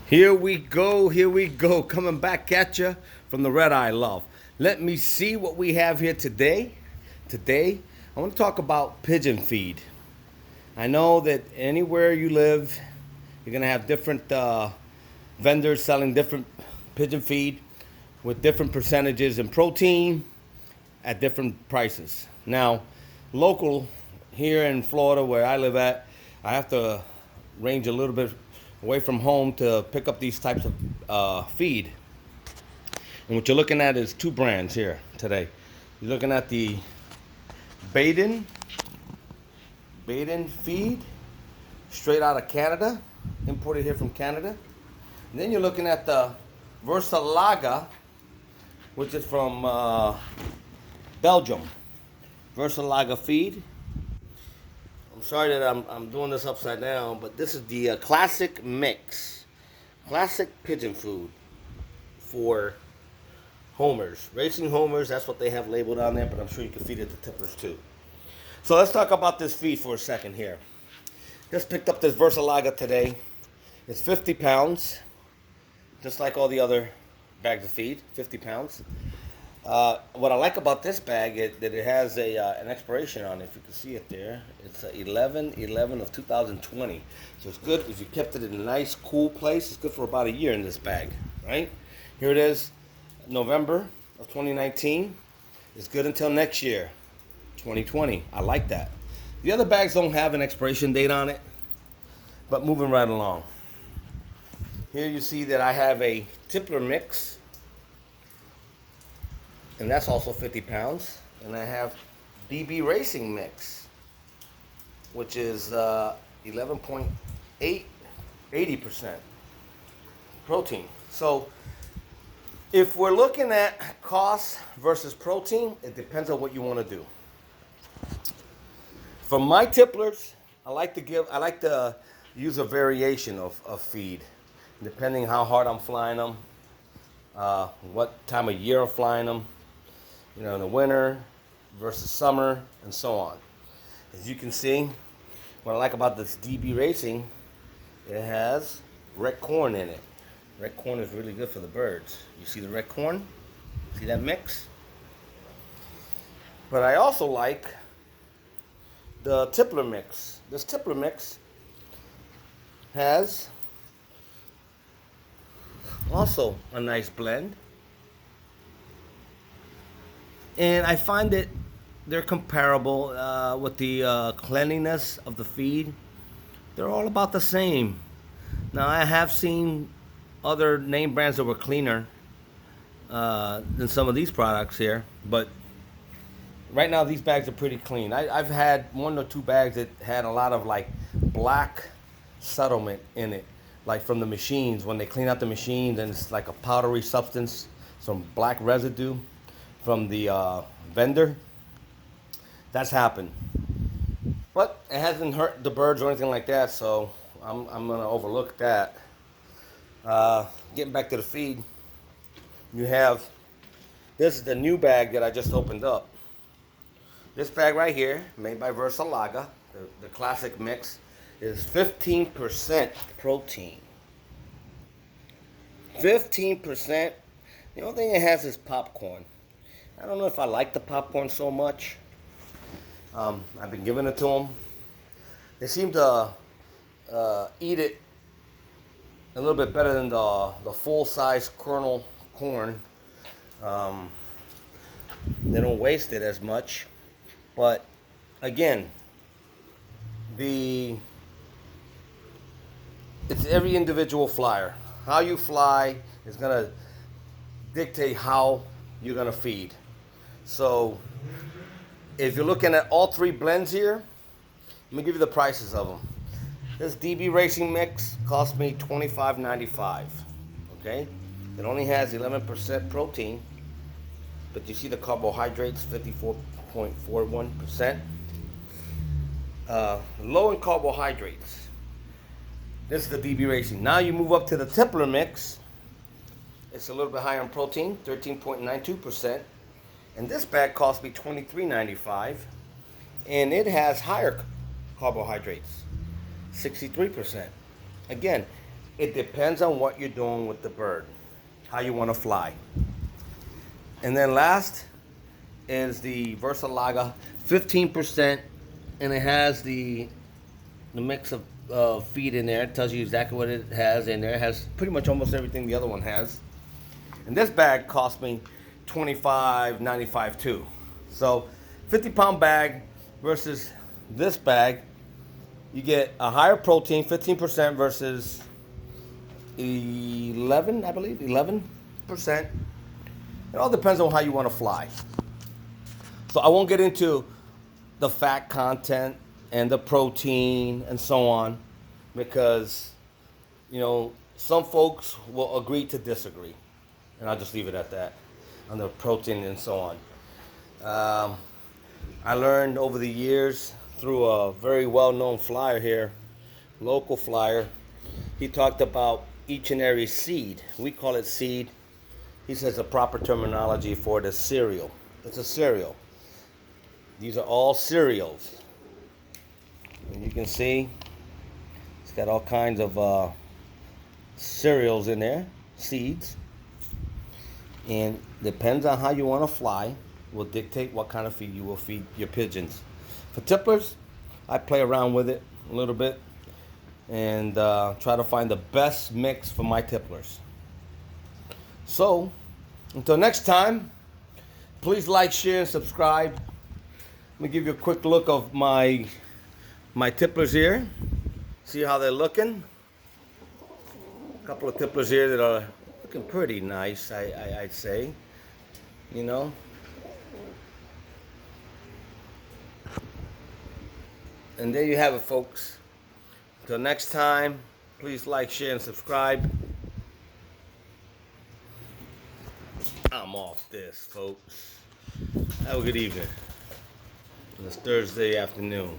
Here we go, coming back at you from the Red Eye Love. Let me see what we have here today. Today, I want to talk about pigeon feed. I know that anywhere you live, you're going to have different vendors selling different pigeon feed with different percentages in protein at different prices. Now, local here in Florida, where I live at, I have to range a little bit away from home to pick up these types of feed. And what you're looking at is two brands here today. You're looking at the Baden feed, straight out of Canada, imported here from Canada. And then you're looking at the Versele-Laga, which is from Belgium. Versele-Laga feed. I'm sorry that I'm doing this upside down, but this is the classic mix. Classic pigeon food for homers. Racing homers, that's what they have labeled on there, but I'm sure you can feed it to tipplers too. So let's talk about this feed for a second here. Just picked up this Versele-Laga today. It's 50 pounds, just like all the other bags of feed, 50 pounds. What I like about this bag is that it has an expiration on it. If you can see it there, it's 11/11 of 2020. So it's good if you kept it in a nice, cool place. It's good for about a year in this bag, right? Here it is, November of 2019. It's good until next year, 2020. I like that. The other bags don't have an expiration date on it, but moving right along. Here you see that I have a tippler mix, and that's also 50 pounds. And I have DB Racing Mix, which is 11.8, 80% protein. So if we're looking at cost versus protein, it depends on what you want to do. For my tipplers, I like to use a variation of feed, depending how hard I'm flying them, what time of year I'm flying them. You know, in the winter versus summer, and so on. As you can see, what I like about this DB Racing, it has red corn in it. Red corn is really good for the birds. You see the red corn? See that mix? But I also like the tippler mix. This tippler mix has also a nice blend. And I find that they're comparable with the cleanliness of the feed. They're all about the same. Now, I have seen other name brands that were cleaner than some of these products here, but right now these bags are pretty clean. I've had one or two bags that had a lot of like black settlement in it, like from the machines. When they clean out the machines, and it's like a powdery substance, some black residue from the vendor. That's happened, but it hasn't hurt the birds or anything like that, so I'm gonna overlook that. Getting back to the feed, you have, this is the new bag that I just opened up. This bag right here, made by Versele-Laga, the classic mix, is 15% protein. 15%. The only thing it has is popcorn. I don't know if I like the popcorn so much. I've been giving it to them. They seem to eat it a little bit better than the full-size kernel corn. They don't waste it as much. But again, it's every individual flyer. How you fly is gonna dictate how you're gonna feed. So if you're looking at all three blends here, let me give you the prices of them. This DB Racing Mix cost me $25.95. Okay, it only has 11% protein, but you see the carbohydrates, 54.41%. Low in carbohydrates. This is the DB Racing. Now you move up to the tippler mix. It's a little bit higher in protein, 13.92%. And this bag cost me $23.95. And it has higher carbohydrates, 63%. Again, It depends on what you're doing with the bird, how you want to fly. And then last is the Versele-Laga, 15%, and it has the mix of feed in there. It tells you exactly what it has in there. It has pretty much almost everything the other one has. And this bag cost me $25.95 too. So 50-pound bag versus this bag, you get a higher protein, 15% versus 11, I believe, 11%. It all depends on how you want to fly. So I won't get into the fat content and the protein and so on, because, you know, some folks will agree to disagree. And I'll just leave it at that on the protein and so on. I learned over the years through a very well-known flyer here, local flyer. He talked about each and every seed. We call it seed. He says the proper terminology for the cereal. It's a cereal. These are all cereals. And you can see it's got all kinds of cereals in there, seeds. And depends on how you want to fly, will dictate what kind of feed you will feed your pigeons. For tipplers, I play around with it a little bit and try to find the best mix for my tipplers. So, until next time, please like, share, and subscribe. Let me give you a quick look of my tipplers here. See how they're looking? A couple of tipplers here that are looking pretty nice, I'd say. You know? And there you have it, folks. Until next time, please like, share, and subscribe. I'm off this, folks. Have a good evening. It's Thursday afternoon.